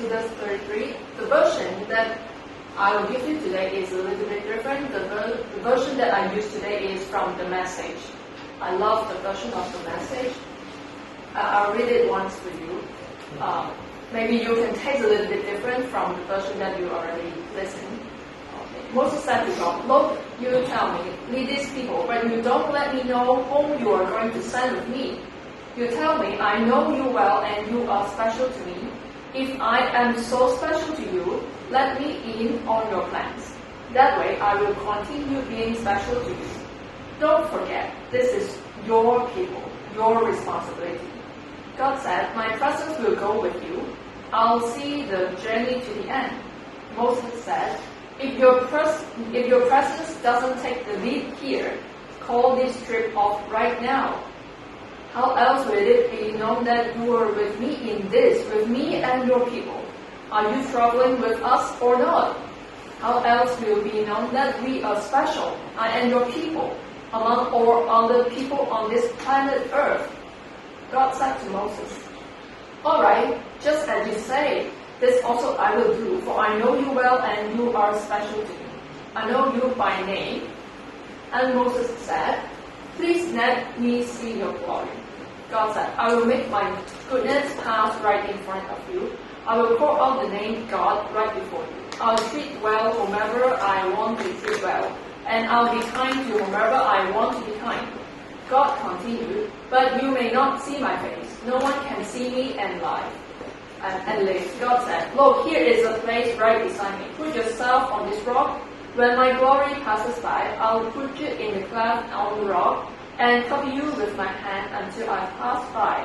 Exodus 33. The version that I will give you today is a little bit different. The version that I use today is from the Message. I love the version of the Message. I'll read it once for you. Maybe you can taste a little bit different from the version that you already listened. Okay. Moses said to God, "Look, you tell me, lead these people, but you don't let me know whom you are going to send with me. You tell me, I know you well and you are special to me. If I am so special to you, let me in on your plans. That way I will continue being special to you. Don't forget, this is your people, your responsibility." God said, "My presence will go with you. I'll see the journey to the end." Moses said, if your presence doesn't take the lead here, call this trip off right now. How else will it be known that you are with me in this, with me and your people? Are you traveling with us or not? How else will it be known that we are special, I and your people, among all other people on this planet Earth? God said to Moses, "All right, just as you say, this also I will do, for I know you well and you are special to me. I know you by name." And Moses said, "Please let me see your glory." God said, "I will make my goodness pass right in front of you. I will call out the name God right before you. I'll treat well whomever I want to treat well, and I'll be kind to whomever I want to be kind." God continued, "But you may not see my face. No one can see me and live." And God said, "Look, here is a place right beside me. Put yourself on this rock. When my glory passes by, I'll put you in the cleft on the rock and cover you with my hand until I pass by.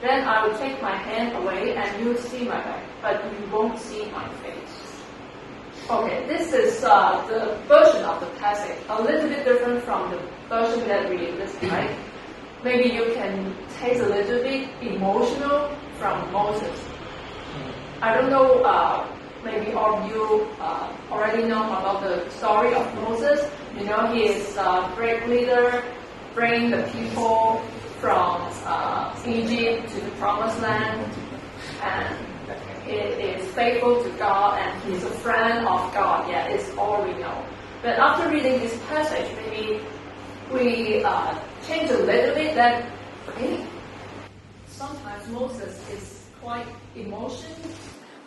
Then I will take my hand away and you'll see my back, but you won't see my face." Okay, this is the version of the passage, a little bit different from the version that we listened, right? Maybe you can taste a little bit emotional from Moses. I don't know, maybe all of you already know about the story of Moses. You know, he is a great leader, bringing the people from Egypt to the Promised Land, and he is faithful to God, and he's a friend of God. Yeah, it's all we know. But after reading this passage, maybe we change a little bit that, okay, sometimes Moses is quite emotional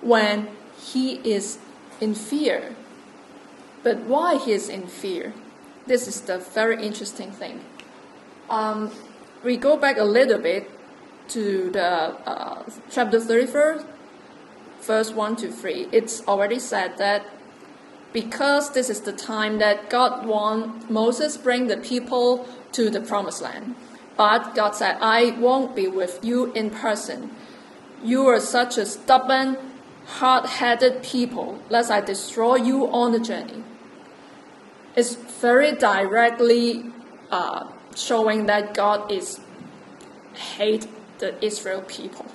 when he is in fear. But why he is in fear? This is the very interesting thing. We go back a little bit to the chapter 34, verse 1 to 3. It's already said that because this is the time that God wants Moses bring the people to the Promised Land. But God said, "I won't be with you in person. You are such a stubborn, hard-headed people, lest I destroy you on the journey." It's very directly showing that God hate the Israel people.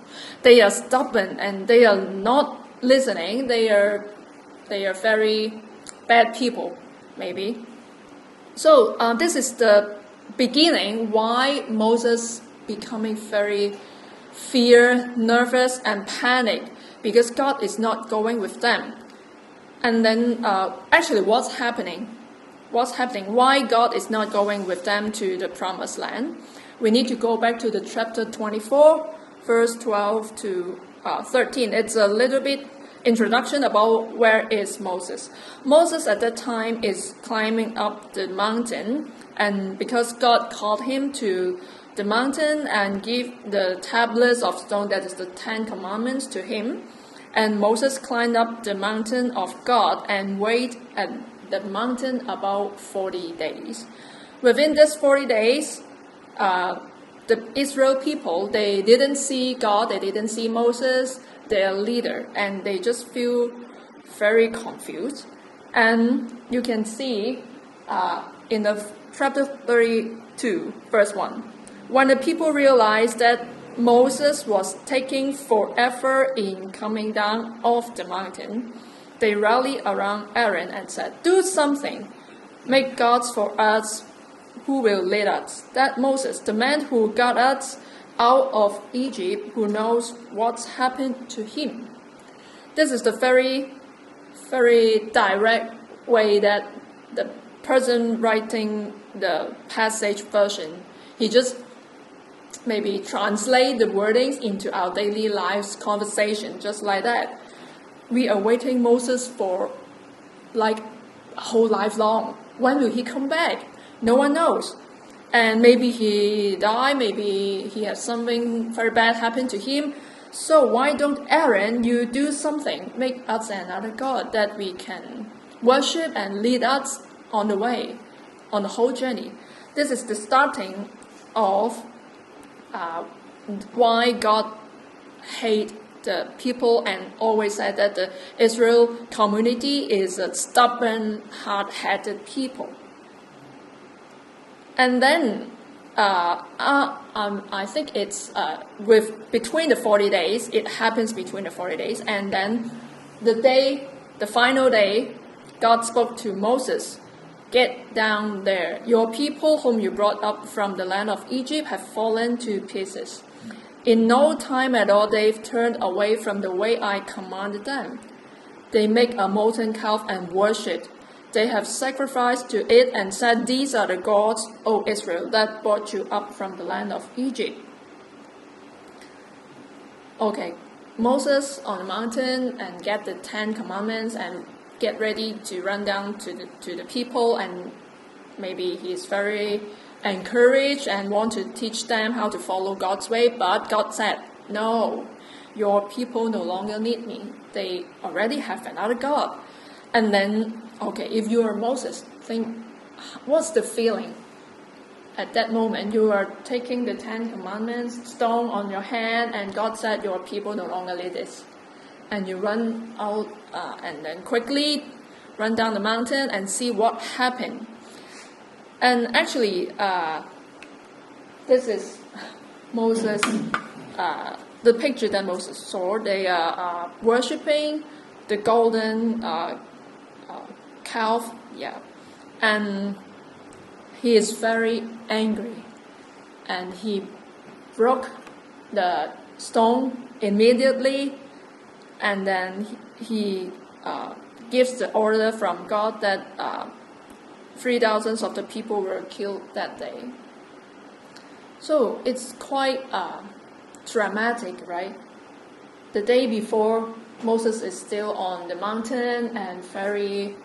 They are stubborn and they are not listening. They are very bad people, maybe. So this is the beginning why Moses becoming very nervous and panic, because God is not going with them. And then actually what's happening? Why God is not going with them to the Promised Land? We need to go back to the chapter 24, verse 12 to 13. It's a little bit introduction about where is Moses. Moses at that time is climbing up the mountain, and because God called him to the mountain and give the tablets of stone, that is the 10 commandments, to him, and Moses climbed up the mountain of God and waited at the mountain about 40 days. Within this 40 days, the Israel people, they didn't see God, they didn't see Moses, their leader, and they just feel very confused. And you can see in the chapter 32, verse 1, when the people realized that Moses was taking forever in coming down off the mountain, they rallied around Aaron and said, "Do something, make gods for us who will lead us. That Moses, the man who got us out of Egypt, who knows what's happened to him." This is the very, very direct way that the person writing the passage version, he just maybe translate the wordings into our daily lives conversation, just like that. We are waiting Moses for like a whole life long. When will he come back? No one knows. And maybe he died, maybe he has something very bad happen to him. So why don't Aaron, you do something, make us another God that we can worship and lead us on the way, on the whole journey. This is the starting of why God hate the people and always said that the Israel community is a stubborn, hard-headed people. And then I think it's between the 40 days, it happens between the 40 days, and then the final day, God spoke to Moses, "Get down there. Your people whom you brought up from the land of Egypt have fallen to pieces. In no time at all, they've turned away from the way I commanded them. They make a molten calf and worship. They have sacrificed to it and said, 'These are the gods, O Israel, that brought you up from the land of Egypt.'" Okay, Moses on the mountain and get the 10 commandments and get ready to run down to the people, and maybe he's very encouraged and want to teach them how to follow God's way, but God said, "No, your people no longer need me. They already have another God." And then, okay, if you are Moses, think, what's the feeling? At that moment, you are taking the 10 commandments, stone on your hand, and God said, "Your people no longer need this." And you run out and then quickly run down the mountain and see what happened. And actually, this is Moses, the picture that Moses saw. They are worshipping the golden calf, and he is very angry, and he broke the stone immediately, and then he gives the order from God that 3,000 of the people were killed that day. So it's quite dramatic, right? The day before, Moses is still on the mountain and very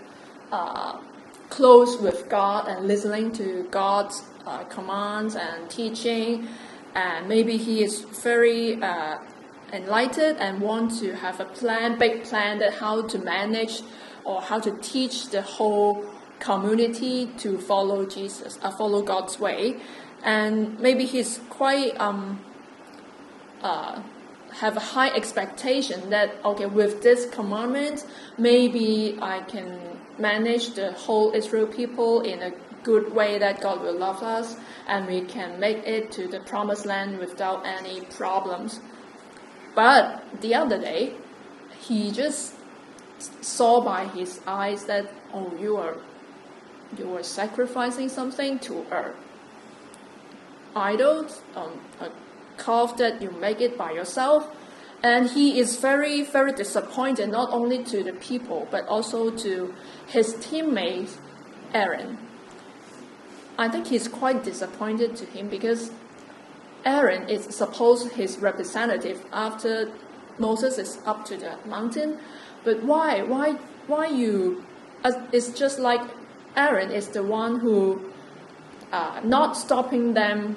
close with God and listening to God's commands and teaching, and maybe he is very enlightened and want to have a plan, big plan, that how to manage or how to teach the whole community to follow Jesus, follow God's way. And maybe he's quite have a high expectation that, okay, with this commandment, maybe I can manage the whole Israel people in a good way, that God will love us and we can make it to the promised land without any problems. But the other day, he just saw by his eyes that, oh, you are sacrificing something to an idol, a calf that you make it by yourself. And he is very, very disappointed, not only to the people, but also to his teammate, Aaron. I think he's quite disappointed to him because Aaron is supposed his representative after Moses is up to the mountain. But why you? It's just like Aaron is the one who not stopping them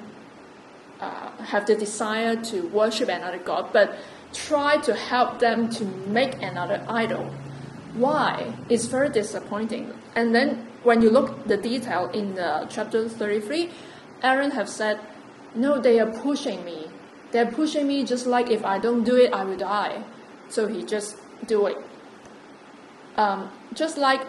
have the desire to worship another god, but try to help them to make another idol. Why? It's very disappointing. And then when you look the detail in the chapter 33, Aaron have said, no, they are pushing me. They're pushing me just like if I don't do it, I will die. So he just do it. Just like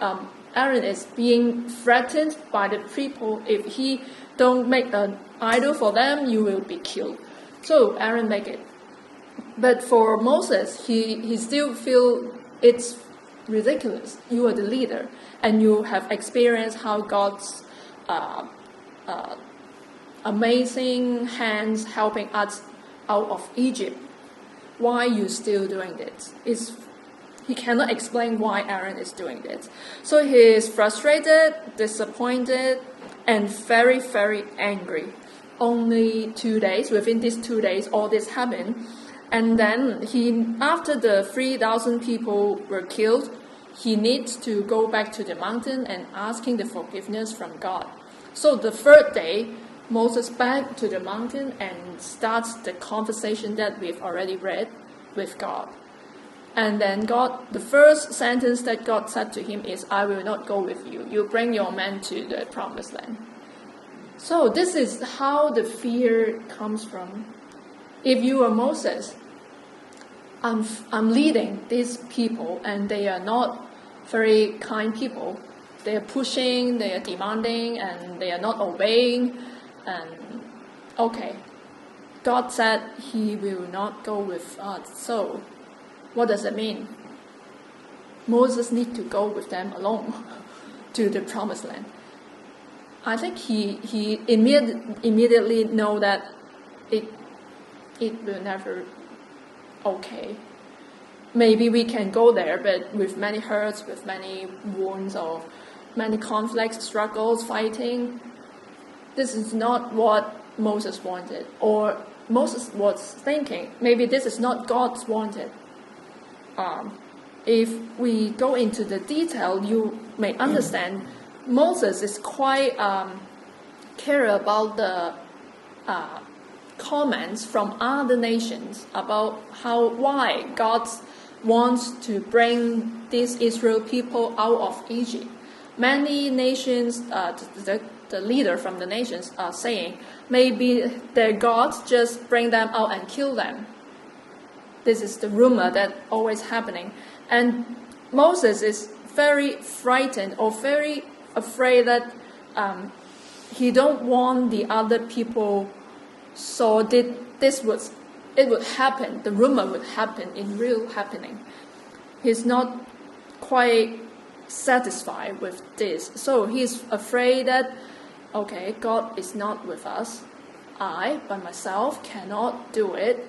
Aaron is being threatened by the people, if he don't make an idol for them, you will be killed. So Aaron make it. But for Moses, he still feel it's ridiculous. You are the leader, and you have experienced how God's amazing hands helping us out of Egypt. Why you still doing this? he cannot explain why Aaron is doing this. So he is frustrated, disappointed, and very, very angry. Only 2 days, within these 2 days, all this happened. And then after the 3,000 people were killed, he needs to go back to the mountain and asking the forgiveness from God. So the third day, Moses back to the mountain and starts the conversation that we've already read with God. And then the first sentence that God said to him is, I will not go with you. You bring your men to the promised land. So this is how the fear comes from. If you are Moses, I'm leading these people and they are not very kind people. They are pushing, they are demanding, and they are not obeying. And okay, God said he will not go with us. So what does it mean? Moses needs to go with them alone to the promised land. I think he immediately know that it will never okay. Maybe we can go there, but with many hurts, with many wounds, or many conflicts, struggles, fighting. This is not what Moses wanted, or Moses was thinking. Maybe this is not God's wanted. If we go into the detail, you may understand Moses is quite care about the comments from other nations about why God wants to bring these Israel people out of Egypt. Many nations, the leader from the nations are saying, maybe their gods just bring them out and kill them. This is the rumor that always happening. And Moses is very frightened or very afraid that he don't want the other people so it would happen, the rumor would happen in real happening. He's not quite satisfied with this. So he's afraid that, okay, God is not with us. I, by myself, cannot do it.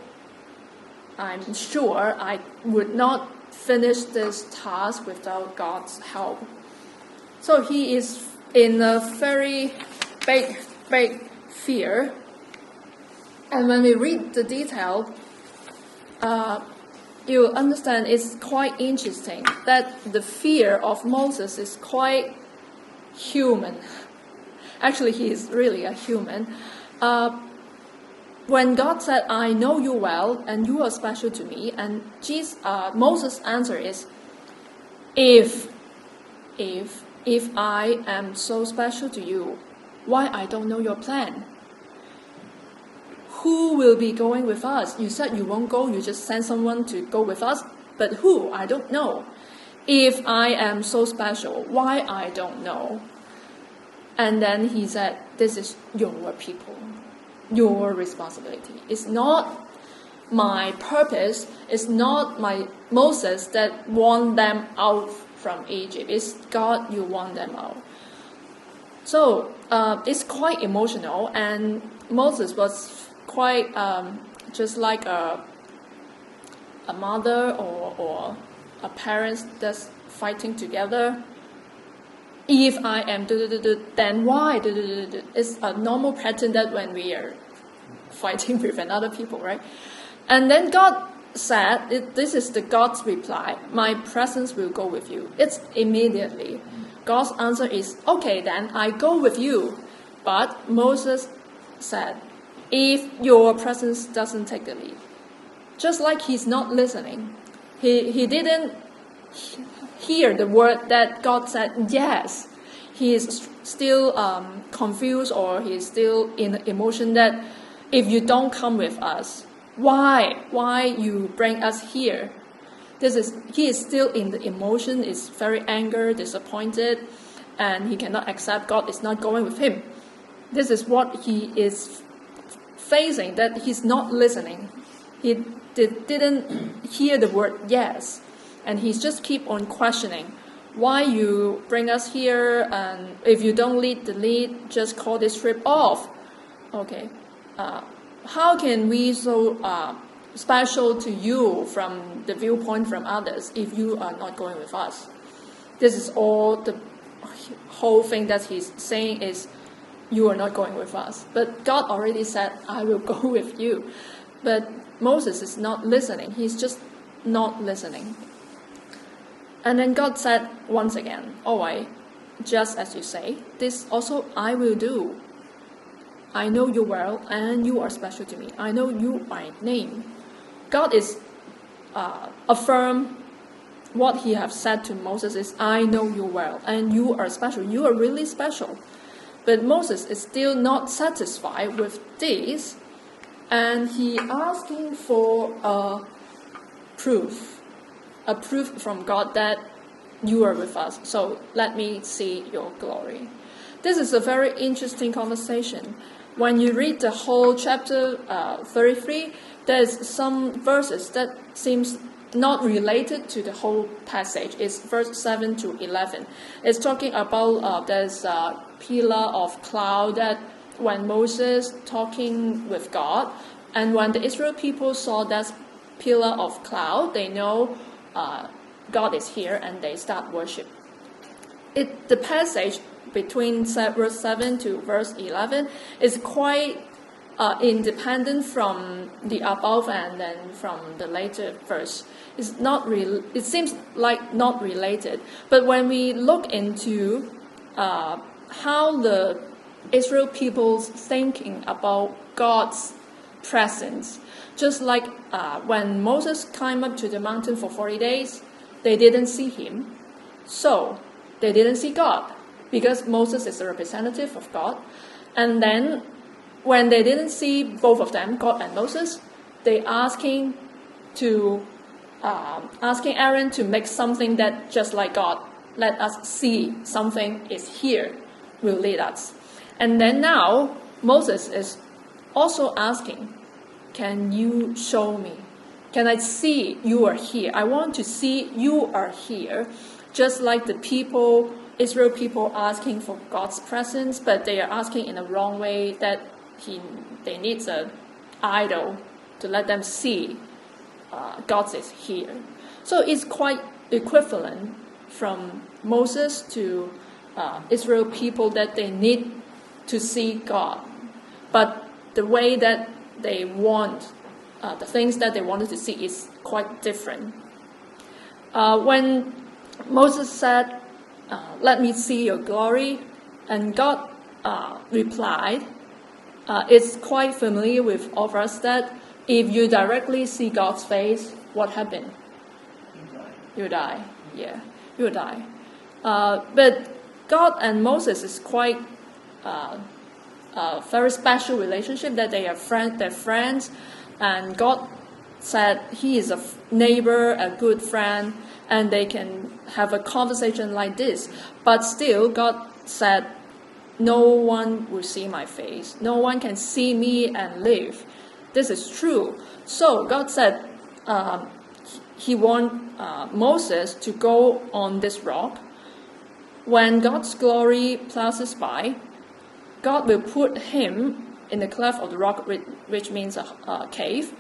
I'm sure I would not finish this task without God's help. So he is in a very big fear. And when we read the detail, you understand it's quite interesting that the fear of Moses is quite human. Actually, he is really a human. When God said, I know you well, and you are special to me, and Moses' answer is, if I am so special to you, why I don't know your plan? Who will be going with us? You said you won't go, you just send someone to go with us, but who? I don't know. If I am so special, why I don't know? And then he said, this is your people, your responsibility. It's not my purpose, it's not my Moses that want them out from Egypt. It's God you want them out. So it's quite emotional, and Moses was quite just like a mother or a parent that's fighting together. If I am then why? It's a normal pattern that when we are fighting with another people, right? And then God said, this is the God's reply, my presence will go with you. It's immediately. God's answer is, okay, then I go with you. But Moses said, if your presence doesn't take the lead. Just like he's not listening. He didn't hear the word that God said yes. He is still confused, or he is still in emotion that if you don't come with us, why you bring us here? He is still in the emotion, is very angry, disappointed, and he cannot accept God is not going with him. This is what he is facing, that he's not listening. He didn't hear the word yes, and he's just keep on questioning why you bring us here, and if you don't lead the lead, just call this trip off. Okay, how can we so special to you from the viewpoint from others if you are not going with us? This is all the whole thing that he's saying is, you are not going with us. But God already said, I will go with you. But Moses is not listening. He's just not listening. And then God said once again, all right, just as you say, this also I will do. I know you well, and you are special to me. I know you by name. God is affirm what he has said to Moses is, I know you well, and you are special. You are really special. But Moses is still not satisfied with this, and he asking for a proof from God that you are with us. So let me see your glory. This is a very interesting conversation. When you read the whole chapter 33, there's some verses that seems not related to the whole passage. It's verse 7 to 11. It's talking about there's a pillar of cloud that when Moses talking with God, and when the Israel people saw that pillar of cloud, they know God is here and they start worship. The passage between verse 7 to verse 11 is quite independent from the above and then from the later verse. It's not it seems like not related. But when we look into how the Israel people's thinking about God's presence, just like when Moses climbed up to the mountain for 40 days, they didn't see him. So they didn't see God because Moses is a representative of God. And then when they didn't see both of them, God and Moses, they asking Aaron to make something that just like God, let us see something is here, will lead us. And then now Moses is also asking, can you show me? Can I see you are here? I want to see you are here. Just like the people, Israel people asking for God's presence, but they are asking in a wrong way that they need an idol to let them see God is here. So it's quite equivalent from Moses to Israel people that they need to see God. But the way that they want, the things that they wanted to see is quite different. When Moses said, let me see your glory, and God replied, it's quite familiar with all of us that if you directly see God's face, what happened? You die. Yeah, you die. But God and Moses is quite a very special relationship that they are they're friends, and God said he is a neighbor, a good friend, and they can have a conversation like this. But still, God said, no one will see my face. No one can see me and live. This is true. So God said he wants Moses to go on this rock. When God's glory passes by, God will put him in the cleft of the rock, which means a cave,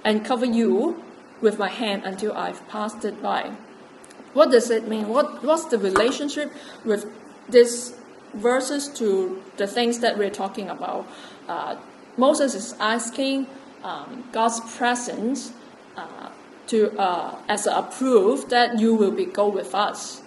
and cover you with my hand until I've passed it by. What does it mean? What's the relationship with these verses to the things that we're talking about? Moses is asking God's presence as a proof that you will go with us.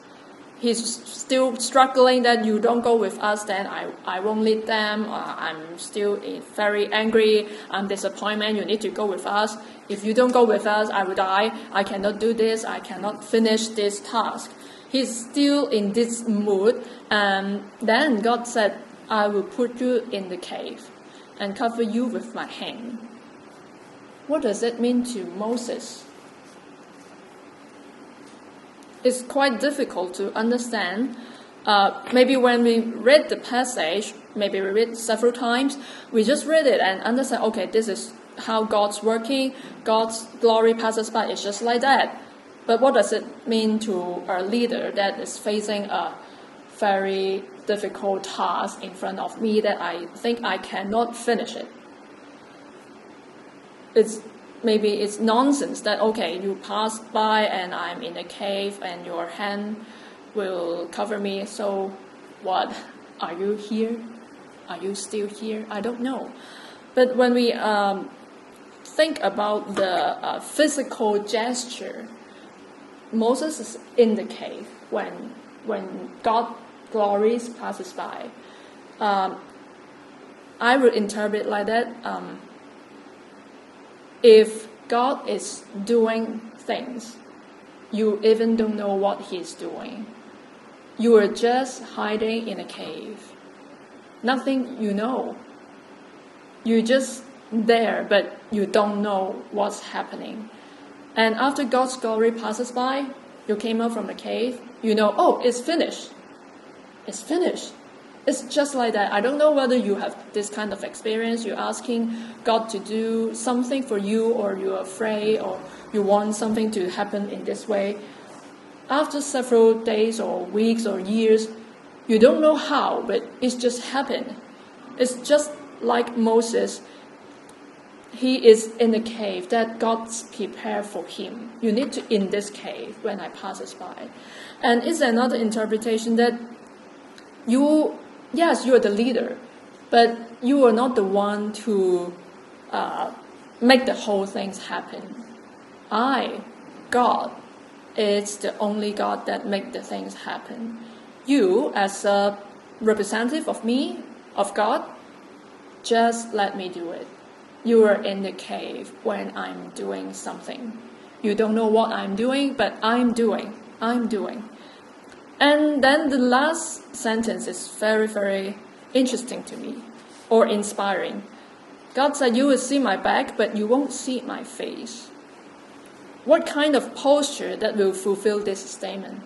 He's still struggling that you don't go with us, then I won't lead them. I'm still very angry. I'm disappointed. You need to go with us. If you don't go with us, I will die. I cannot do this. I cannot finish this task. He's still in this mood. And then God said, I will put you in the cave and cover you with my hand. What does it mean to Moses? It's quite difficult to understand. Maybe when we read the passage, maybe we read several times, we just read it and understand, okay, this is how God's working, God's glory passes by, it's just like that. But what does it mean to a leader that is facing a very difficult task in front of me that I think I cannot finish it? It's maybe it's nonsense that, okay, you pass by and I'm in a cave and your hand will cover me, so what? Are you here? Are you still here? I don't know. But when we think about the physical gesture, Moses is in the cave when God glories passes by. I would interpret like that. If God is doing things, you even don't know what He's doing. You are just hiding in a cave. Nothing you know. You're just there, but you don't know what's happening. And after God's glory passes by, you came out from the cave, you know, oh, it's finished. It's finished. It's just like that. I don't know whether you have this kind of experience. You're asking God to do something for you, or you're afraid, or you want something to happen in this way. After several days or weeks or years, you don't know how, but it's just happened. It's just like Moses. He is in the cave that God's prepared for him. You need to in this cave when I passes by. And it's another interpretation that yes, you are the leader, but you are not the one to make the whole things happen. God, is the only God that make the things happen. You, as a representative of me, of God, just let me do it. You are in the cave when I'm doing something. You don't know what I'm doing, but I'm doing. And then the last sentence is very, very interesting to me, or inspiring. God said, you will see my back, but you won't see my face. What kind of posture that will fulfill this statement?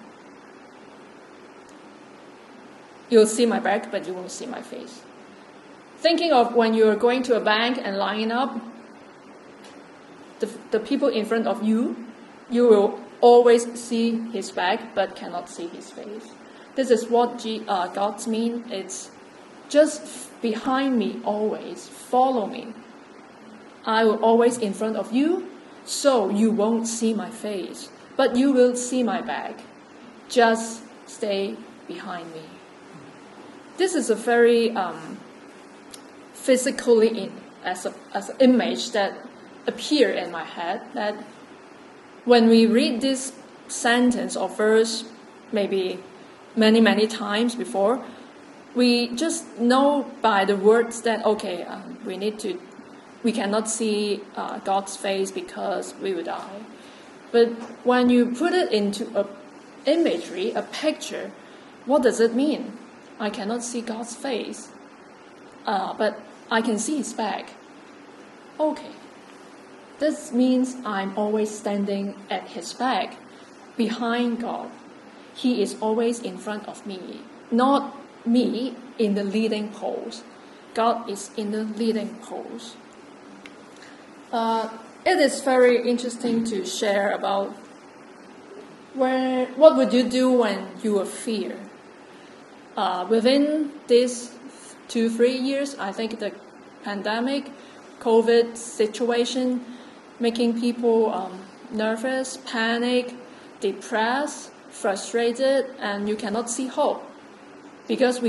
You'll see my back, but you won't see my face. Thinking of when you're going to a bank and lining up, the people in front of you, you will always see his back, but cannot see his face. This is what God means. It's just behind me always. Follow me. I will always in front of you, so you won't see my face, but you will see my back. Just stay behind me. This is a very physically as an image that appear in my head, that when we read this sentence or verse maybe many times before, we just know by the words that we cannot see God's face because we will die. But when you put it into a imagery, a picture, what does it mean? I cannot see God's face, but I can see his back. Okay. This means I'm always standing at his back, behind God. He is always in front of me, not me in the leading pose. God is in the leading pose. It is very interesting to share about what would you do when you are fear. Within these 2-3 years, I think the pandemic, COVID situation, making people nervous, panic, depressed, frustrated, and you cannot see hope. Because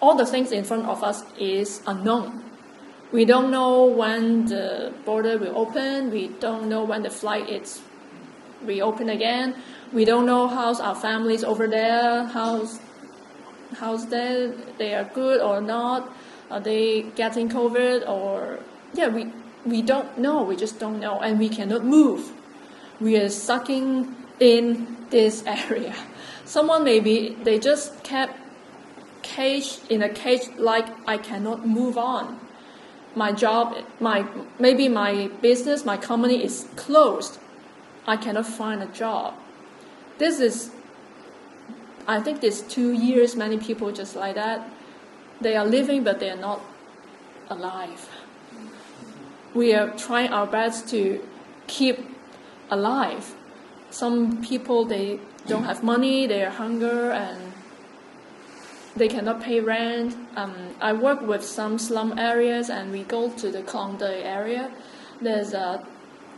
all the things in front of us is unknown. We don't know when the border will open. We don't know when the flight is reopened again. We don't know how's our families over there, how's they are good or not. Are they getting COVID or... Yeah, we don't know. We just don't know. And we cannot move. We are sucking in this area. Someone maybe, they just kept in a cage like I cannot move on. My job, maybe my business, my company is closed. I cannot find a job. I think these 2 years, many people just like that. They are living, but they are not alive. We are trying our best to keep alive. Some people, they don't have money, they are hungry, and they cannot pay rent. I work with some slum areas, and we go to the Klongdae area. There's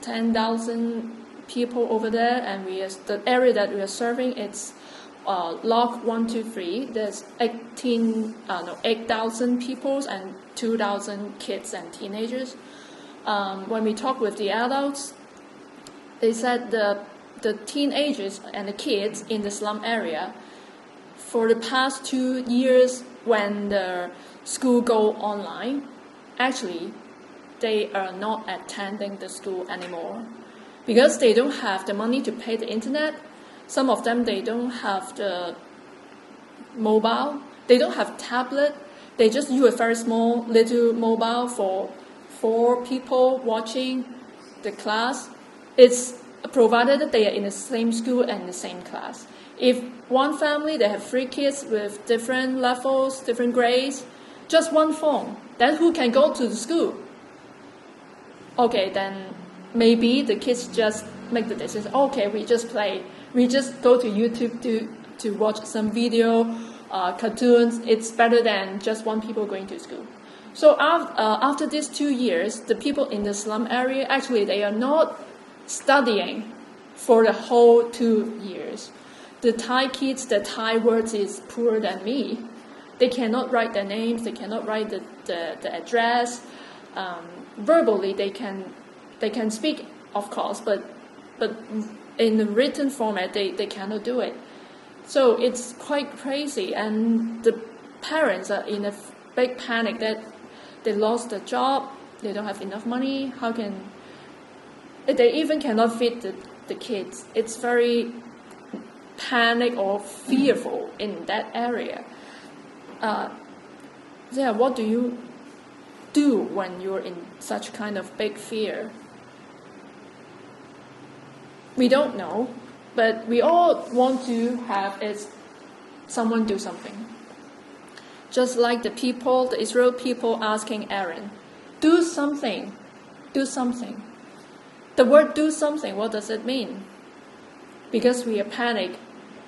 10,000 people over there, and the area that we are serving, it's Lock 123. There's 8,000 people and 2,000 kids and teenagers. When we talk with the adults, they said the teenagers and the kids in the slum area, for the past 2 years when the school go online, actually they are not attending the school anymore because they don't have the money to pay the internet. Some of them, they don't have the mobile, they don't have tablet, they just use a very small little mobile for 4 people watching the class. It's provided that they are in the same school and the same class. If one family, they have 3 kids with different levels, different grades, just one phone, then who can go to the school? Okay, then maybe the kids just make the decision, okay, we just go to YouTube to watch some video, cartoons. It's better than just one people going to school. So after these 2 years, the people in the slum area, actually they are not studying for the whole 2 years. The Thai kids, the Thai words is poorer than me. They cannot write their names, they cannot write the address. Verbally they can speak, of course, but in the written format they cannot do it. So it's quite crazy, and the parents are in a big panic that they lost their job, they don't have enough money. How can they even cannot feed the kids? It's very panic or fearful in that area. What do you do when you're in such kind of big fear? We don't know, but we all want to have is someone do something. Just like the Israel people asking Aaron, do something, do something. The word do something, what does it mean? Because we are panic,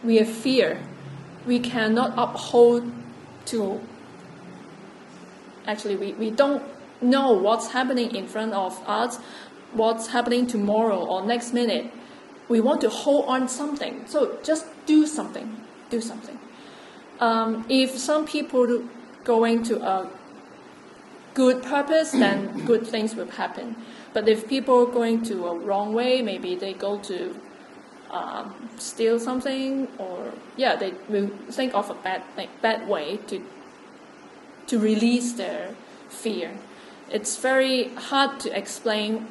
we have fear, we cannot uphold to, actually we don't know what's happening in front of us, what's happening tomorrow or next minute. We want to hold on something, so just do something, do something. If some people going to a good purpose, then good things will happen. But if people going to a wrong way, maybe they go to steal something, or they will think of a bad way to release their fear. It's very hard to explain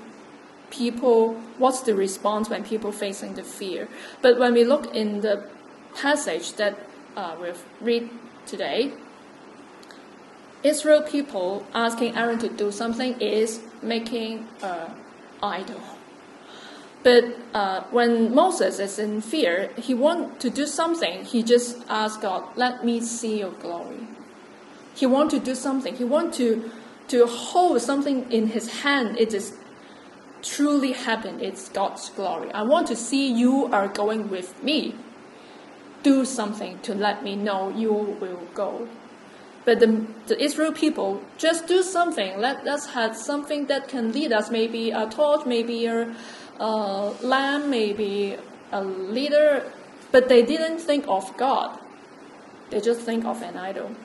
people what's the response when people facing the fear. But when we look in the passage that we've read today, Israel people asking Aaron to do something is making an idol. But when Moses is in fear, he wants to do something. He just asks God, let me see your glory. He wants to do something. He wants to hold something in his hand. It is truly happened. It's God's glory. I want to see you are going with me. Do something to let me know you will go. But the Israel people, just do something. Let us have something that can lead us. Maybe a torch, maybe a lamb, maybe a leader. But they didn't think of God. They just think of an idol.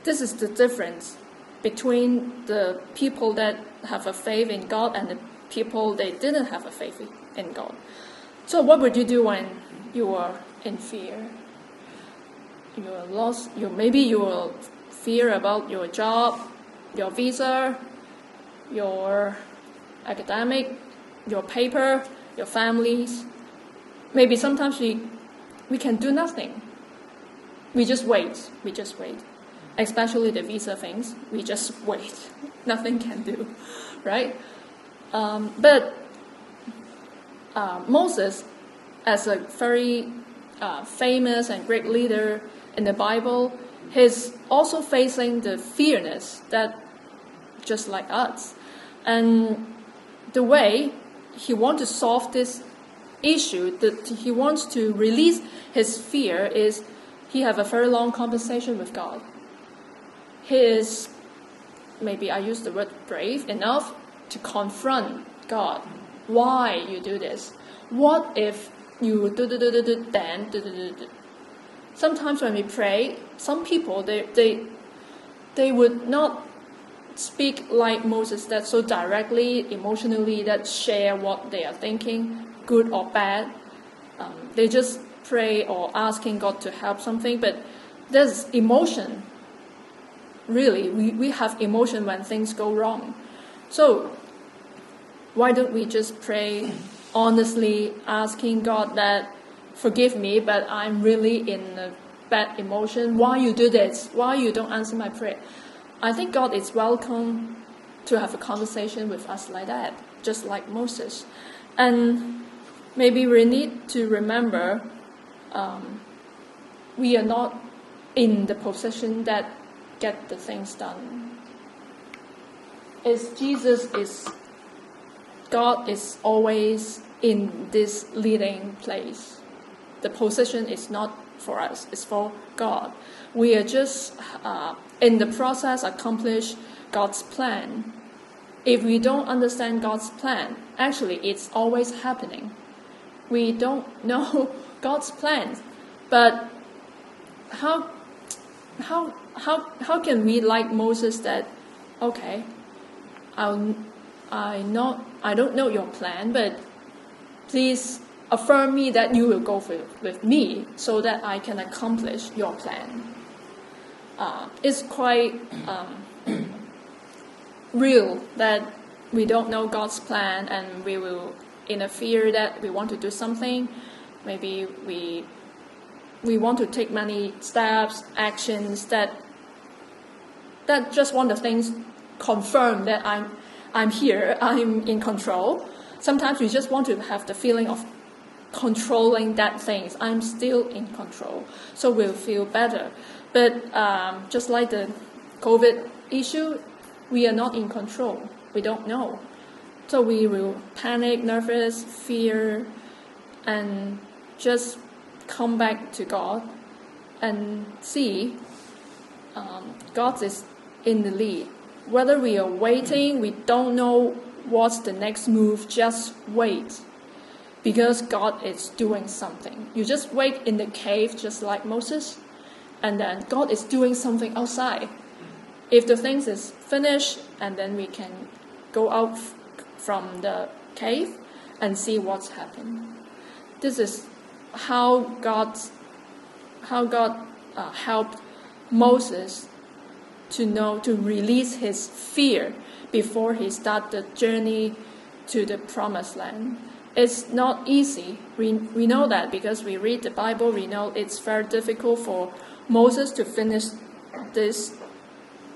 This is the difference between the people that have a faith in God and the people they didn't have a faith in God. So what would you do when you are in fear? You are lost. Maybe you will fear about your job, your visa, your academic, your paper, your families. Maybe sometimes we can do nothing. We just wait. Especially the visa things, we just wait. Nothing can do, right? But Moses, as a very famous and great leader in the Bible, he's also facing the fearness that just like us. And the way he wants to solve this issue, that he wants to release his fear, is he have a very long conversation with God. He is, maybe I use the word brave enough to confront God, why you do this? What if you then do? Sometimes when we pray, some people they would not speak like Moses, that so directly, emotionally, that share what they are thinking, good or bad. They just pray or asking God to help something, but there's emotion. Really, we have emotion when things go wrong. So why don't we just pray honestly, asking God that, forgive me, but I'm really in a bad emotion. Why you do this? Why you don't answer my prayer? I think God is welcome to have a conversation with us like that, just like Moses. And maybe we need to remember we are not in the position that get the things done. God is always in this leading place. The position is not for us, it's for God. We are just in the process accomplish God's plan. If we don't understand God's plan, actually it's always happening. We don't know God's plans, but how can we, like Moses, that okay, I don't know your plan, but please affirm me that you will go with me so that I can accomplish your plan. It's quite real that we don't know God's plan and we will interfere that we want to do something. Maybe we want to take many steps, actions that just want the things confirm that I'm here, I'm in control. Sometimes we just want to have the feeling of controlling that things. I'm still in control, so we'll feel better. But just like the COVID issue, we are not in control. We don't know. So we will panic, nervous, fear, and just come back to God and see God is in the lead. Whether we are waiting, we don't know what's the next move, just wait. Because God is doing something. You just wait in the cave just like Moses, and then God is doing something outside. If the things is finished, and then we can go out from the cave and see what's happened. This is how God helped Moses to release his fear before he started the journey to the promised land. It's not easy. We know that because we read the Bible. We know it's very difficult for Moses to finish this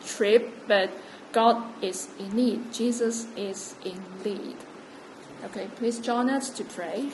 trip, but God is in lead. Jesus is in lead. Okay, please join us to pray.